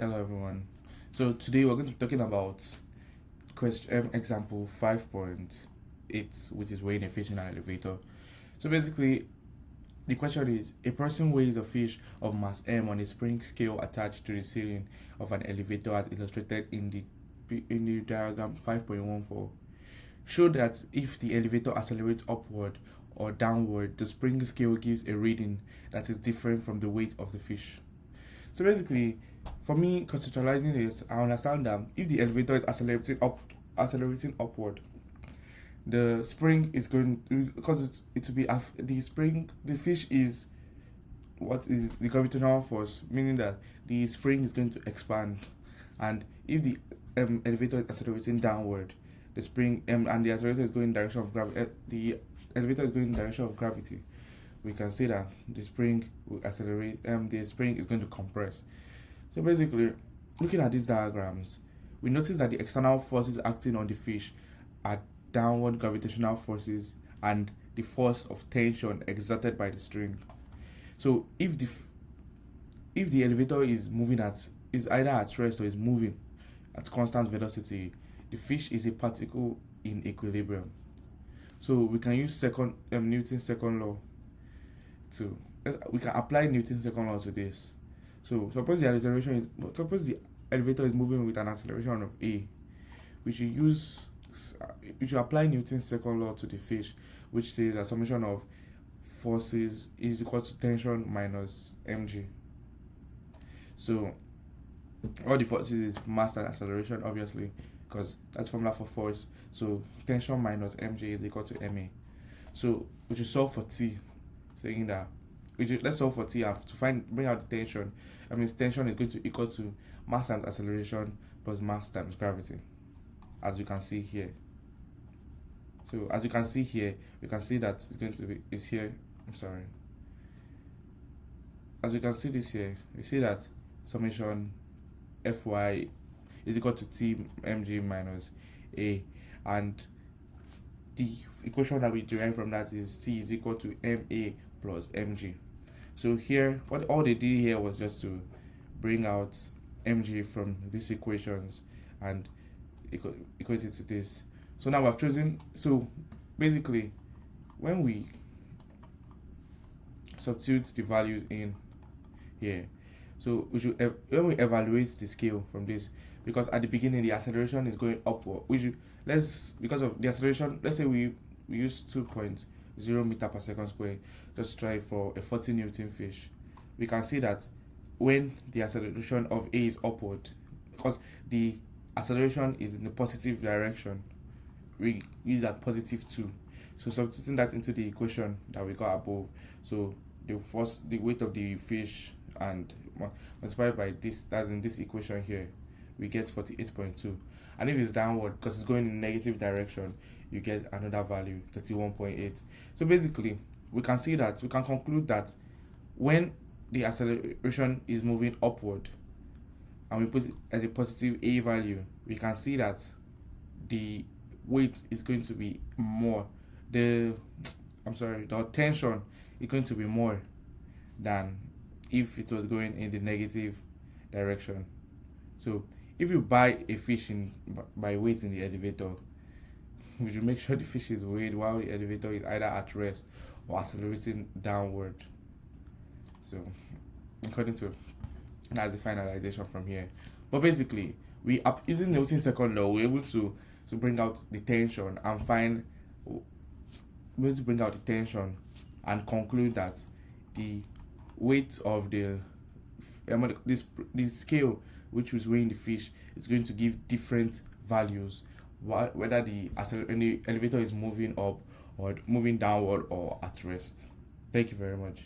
Hello everyone. So today we're going to be talking about question example 5.8, which is weighing a fish in an elevator. So basically the question is a person weighs a fish of mass M on a spring scale attached to the ceiling of an elevator as illustrated in the diagram 5.14. Show that if the elevator accelerates upward or downward, the spring scale gives a reading that is different from the weight of the fish. So basically, for me, conceptualizing this, I understand that if the elevator is accelerating upward, the spring is going because it will be the spring. The fish is what is the gravitational force, meaning that the spring is going to expand, and if the elevator is accelerating downward, the spring and the accelerator is going in direction of gravity. The elevator is going in direction of gravity. We can see that the spring will accelerate. The spring is going to compress. So basically, looking at these diagrams, we notice that the external forces acting on the fish are downward gravitational forces and the force of tension exerted by the string. So if the elevator is either at rest or is moving at constant velocity, the fish is a particle in equilibrium. So we can use Newton's second law we can apply Newton's second law to this. So suppose the elevator is moving with an acceleration of a. We should apply Newton's second law to the fish, which is a summation of forces is equal to tension minus mg. So all the forces is mass and acceleration, obviously, because that's formula for force. So tension minus mg is equal to ma. So we should solve for t, saying that let's solve for t and to bring out the tension. Tension is going to equal to mass times acceleration plus mass times gravity, as you can see here. So as you can see here, we can see that it's here. As you can see this here, we see that summation Fy is equal to T mg minus A, and the equation that we derive from that is T is equal to Ma plus mg. So here, what all they did here was just to bring out mg from these equations and equate it to this. So now we've chosen. So basically, when we substitute the values in here, so we should when we evaluate the scale from this, because at the beginning the acceleration is going upward. Because of the acceleration, let's say we use 2.0 meter per second square, just try for a 40 Newton fish. We can see that when the acceleration of A is upward, because the acceleration is in the positive direction, we use that positive 2. So substituting that into the equation that we got above, so the weight of the fish and multiplied by this, that's in this equation here, we get 48.2. And if it's downward, because it's going in negative direction, you get another value, 31.8. So basically, we can conclude that when the acceleration is moving upward and we put it as a positive A value, we can see that the weight is going to be more. The tension is going to be more than if it was going in the negative direction. So if you buy a fish by weight in the elevator, we should make sure the fish is weighed while the elevator is either at rest or accelerating downward. So according to that's the finalization from here. But basically, using Newton's second law, we're able to bring out the tension and conclude that the weight of the scale which was weighing the fish is going to give different values, whether the elevator is moving up or moving downward or at rest. Thank you very much.